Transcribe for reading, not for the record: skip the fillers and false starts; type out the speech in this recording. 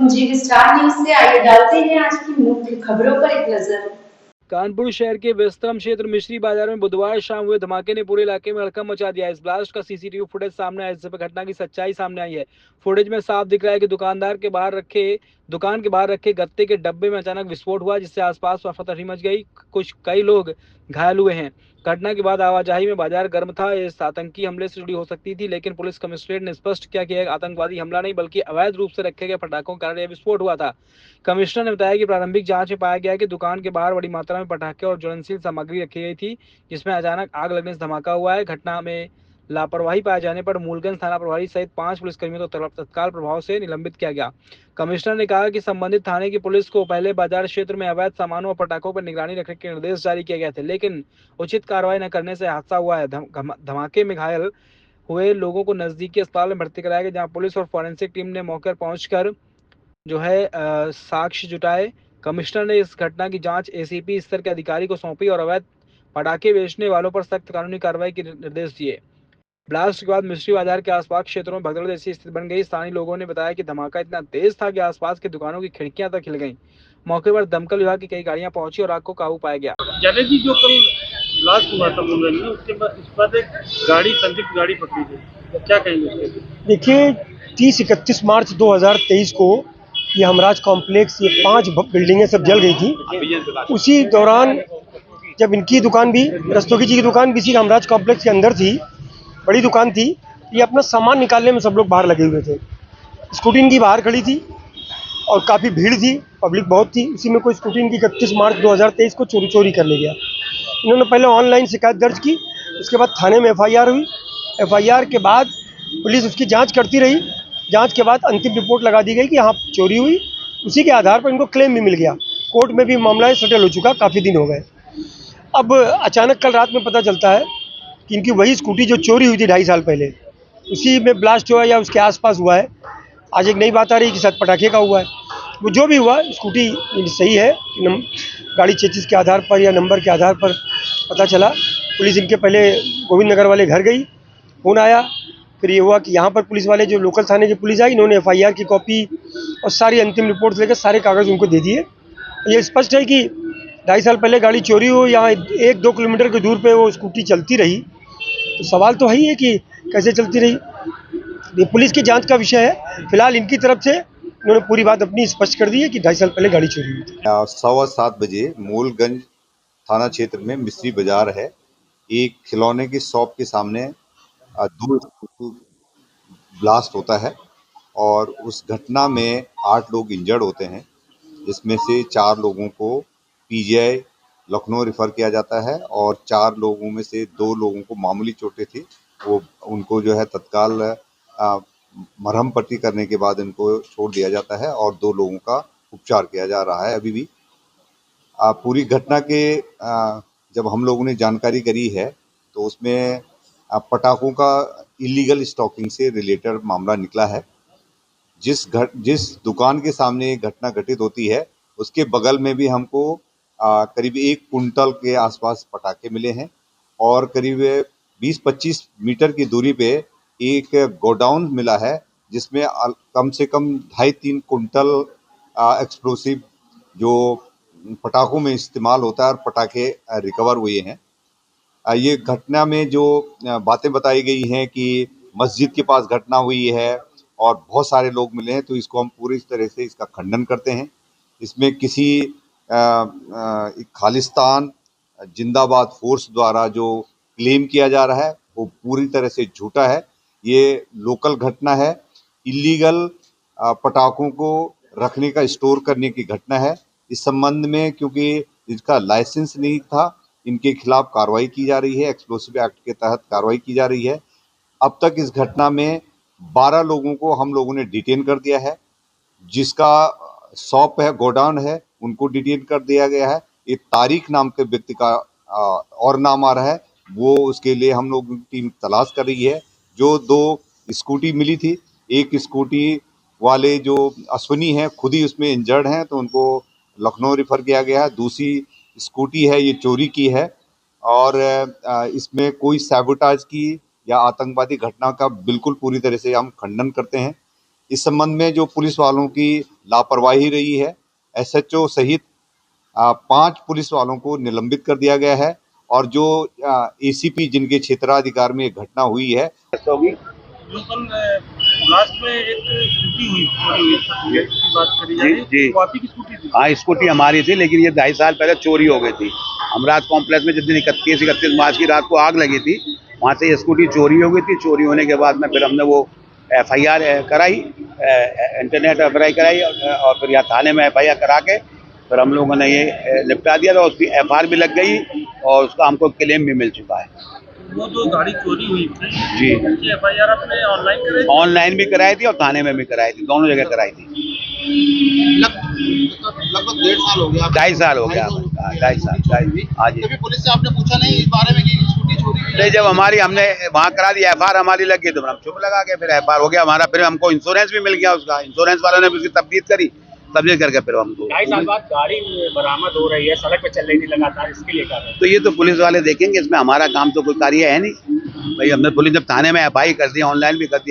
जी star news से आइए डालते हैं आज की मुख्य खबरों पर एक नजर। कानपुर शहर के व्यस्ततम क्षेत्र मिश्री बाजार में बुधवार शाम हुए धमाके ने पूरे इलाके में हड़कंप मचा दिया। इस ब्लास्ट का सीसीटीवी फुटेज सामने आया, जिससे घटना की सच्चाई सामने आई है। फुटेज में साफ दिख रहा है कि दुकान के बाहर रखे गत्ते के डब्बे में अचानक विस्फोट हुआ, जिससे आसपास अफरा-तफरी मच गई। कई लोग घायल हुए हैं। घटना के बाद आवाजाही में बाजार गर्म था। इस आतंकी हमले से जुड़ी हो सकती थी, लेकिन पुलिस कमिश्नरेट ने स्पष्ट किया कि यह आतंकवादी हमला नहीं बल्कि अवैध रूप से रखे गए पटाखों के कारण यह विस्फोट हुआ था। कमिश्नर ने बताया कि प्रारंभिक जांच में पाया गया कि दुकान के बाहर बड़ी मात्रा में पटाखे और ज्वलनशील सामग्री रखी गई थी, जिसमें अचानक आग लगने से धमाका हुआ है। घटना में लापरवाही पाए जाने पर मूलगंज थाना प्रभारी सहित 5 पुलिसकर्मियों को तत्काल प्रभाव से निलंबित किया गया। कमिश्नर ने कहा कि संबंधित थाने की पुलिस को पहले बाजार क्षेत्र में अवैध सामानों और पटाखों पर निगरानी रखने के निर्देश जारी किए गए थे, लेकिन उचित कार्रवाई न करने से हादसा हुआ है। धमाके में घायल हुए लोगों को नजदीकी अस्पताल में भर्ती कराया गया, जहां पुलिस और फॉरेंसिक टीम ने मौके पर पहुंचकर साक्ष्य जुटाए। कमिश्नर ने इस घटना की जांच एसीपी स्तर के अधिकारी को सौंपी और अवैध पटाखे बेचने वालों पर सख्त कानूनी कार्रवाई के निर्देश दिए। ब्लास्ट के बाद मिश्री बाजार के आसपास क्षेत्रों में भगदड़ जैसी स्थिति बन गई। स्थानीय लोगों ने बताया कि धमाका इतना तेज था कि आसपास की दुकानों की खिड़कियां तक हिल गईं। मौके पर दमकल विभाग की कई गाड़ियां पहुंची और आग को काबू पाया गया। जी जो कल ब्लास्ट हुआ था मुंबई में, उसके बाद इस बाद एक संदिग्ध गाड़ी पकड़ी गई, क्या कहेंगे उसके? देखिए 30-31 मार्च 2023 को ये हमराज कॉम्प्लेक्स, ये 5 बिल्डिंगें सब जल गई थी। उसी दौरान जब इनकी दुकान भी, रस्तोगी जी की दुकान भी इसी हमराज कॉम्प्लेक्स के अंदर थी, बड़ी दुकान थी। ये अपना सामान निकालने में सब लोग बाहर लगे हुए थे। स्कूटी इनकी बाहर खड़ी थी और काफ़ी भीड़ थी, पब्लिक बहुत थी। उसी में कोई स्कूटी इनकी 31 मार्च 2023 को चोरी कर ले गया। इन्होंने पहले ऑनलाइन शिकायत दर्ज की, उसके बाद थाने में एफआईआर हुई। एफआईआर के बाद पुलिस उसकी जांच करती रही। जांच के बाद अंतिम रिपोर्ट लगा दी गई कि हाँ चोरी हुई। उसी के आधार पर इनको क्लेम भी मिल गया। कोर्ट में भी मामला सेटल हो चुका, काफ़ी दिन हो गए। अब अचानक कल रात में पता चलता है कि इनकी वही स्कूटी जो चोरी हुई थी 2.5 साल पहले, उसी में ब्लास्ट हुआ या उसके आसपास हुआ है। आज एक नई बात आ रही है कि शायद पटाखे का हुआ है। वो जो भी हुआ, स्कूटी सही है। गाड़ी चेचिस के आधार पर या नंबर के आधार पर पता चला। पुलिस इनके पहले गोविंद नगर वाले घर गई, फ़ोन आया। फिर ये हुआ कि यहाँ पर पुलिस वाले जो लोकल थाने की पुलिस आई, इन्होंने एफआईआर की कॉपी और सारी अंतिम रिपोर्ट लेकर सारे कागज़ उनको दे दिए। ये स्पष्ट है कि 2.5 साल पहले गाड़ी चोरी हो, यहाँ 1-2 किलोमीटर की दूर पे वो स्कूटी चलती रही, तो सवाल तो है ही है कि कैसे चलती रही। ये पुलिस की जांच का विषय है। फिलहाल इनकी तरफ से इन्होंने पूरी बात अपनी स्पष्ट कर दी है कि 2.5 साल पहले गाड़ी चोरी हुई थी। 7:15 बजे मूलगंज थाना क्षेत्र में मिश्री बाजार है, एक खिलौने की शॉप के सामने दो ब्लास्ट होता है और उस घटना में 8 लोग इंजर्ड होते हैं, जिसमें से 4 लोगों को पीजीआई लखनऊ रेफर किया जाता है और 4 लोगों में से 2 लोगों को मामूली चोटें थी। वो उनको जो है तत्काल मरहम पट्टी करने के बाद इनको छोड़ दिया जाता है और 2 लोगों का उपचार किया जा रहा है अभी भी। पूरी घटना के जब हम लोगों ने जानकारी करी है तो उसमें पटाखों का इलीगल स्टॉकिंग से रिलेटेड मामला निकला है। जिस दुकान के सामने ये घटना घटित होती है, उसके बगल में भी हमको करीब 1 कुंटल के आसपास पटाखे मिले हैं और करीब 20-25 मीटर की दूरी पे एक गोडाउन मिला है, जिसमें कम से कम 2.5-3 कुंटल एक्सप्लोसिव जो पटाखों में इस्तेमाल होता है और पटाखे रिकवर हुए हैं। ये घटना में जो बातें बताई गई हैं कि मस्जिद के पास घटना हुई है और बहुत सारे लोग मिले हैं, तो इसको हम पूरी तरह से इसका खंडन करते हैं। इसमें किसी खालिस्तान जिंदाबाद फोर्स द्वारा जो क्लेम किया जा रहा है वो पूरी तरह से झूठा है। ये लोकल घटना है, इलीगल पटाखों को रखने का, स्टोर करने की घटना है। इस संबंध में क्योंकि इसका लाइसेंस नहीं था, इनके खिलाफ कार्रवाई की जा रही है, एक्सप्लोसिव एक्ट के तहत कार्रवाई की जा रही है। अब तक इस घटना में 12 लोगों को हम लोगों ने डिटेन कर दिया है। जिसका शॉप है, गोडाउन है, उनको डिटेन कर दिया गया है। एक तारिक नाम के व्यक्ति का और नाम आ रहा है, वो उसके लिए हम लोग टीम तलाश कर रही है। जो 2 स्कूटी मिली थी, एक स्कूटी वाले जो अश्विनी हैं खुद ही उसमें इंजर्ड हैं, तो उनको लखनऊ रेफर किया गया है। दूसरी स्कूटी है, ये चोरी की है और इसमें कोई सैबोटाज की या आतंकवादी घटना का बिल्कुल पूरी तरह से हम खंडन करते हैं। इस संबंध में जो पुलिस वालों की लापरवाही रही है, SHO सहित 5 पुलिस वालों को निलंबित कर दिया गया है और जो ACP जिनके क्षेत्राधिकार में ये घटना हुई है जो कल ब्लास्ट में एक स्कूटी हुई चोरी हुई की बात करी जा रही है, जी। वो आपकी की स्कूटी थी? हाँ, स्कूटी हमारी थी, लेकिन ये 2.5 साल पहले चोरी हो गई थी। हमराज कॉम्प्लेक्स में जिस दिन 31 मार्च की रात को आग लगी थी, वहाँ से ये स्कूटी चोरी हो गई थी। चोरी होने के बाद में फिर हमने वो FIR कराई, इंटरनेट FIR कराई और फिर यहाँ थाने में FIR करा के फिर हम लोगों ने ये निपटा दिया था। उसकी FIR भी लग गई और उसका हमको क्लेम भी मिल चुका है। वो जो गाड़ी चोरी हुई थी जी, उसकी FIR आपने ऑनलाइन कराई? ऑनलाइन भी कराई थी और थाने में भी कराई थी, दोनों जगह कराई थी। लगभग 1.5 साल हो गया। 2.5 साल हो गया। 2.5 साल। हाँ जी। कभी पुलिस से आपने पूछा नहीं इस बारे में कि स्कूटी चोरी हुई है? नहीं, जब हमने वहाँ करा दी, FIR हमारी लग गई तो हम चुप लगा के फिर FIR हो गया हमारा। फिर हमको इंश्योरेंस भी मिल गया उसका, इंश्योरेंस वालों ने भी उसकी तब्दील करी, तब्दील करके फिर हमको 2.5 साल बाद गाड़ी बरामद हो रही है, सड़क पे चल रही थी लगातार, इसके लिए कर रहे हैं। तो ये तो पुलिस वाले देखेंगे, इसमें हमारा काम तो कोई कार्य है नहीं भाई। हमने पुलिस जब थाने में FIR कर दी, ऑनलाइन भी कर दिया।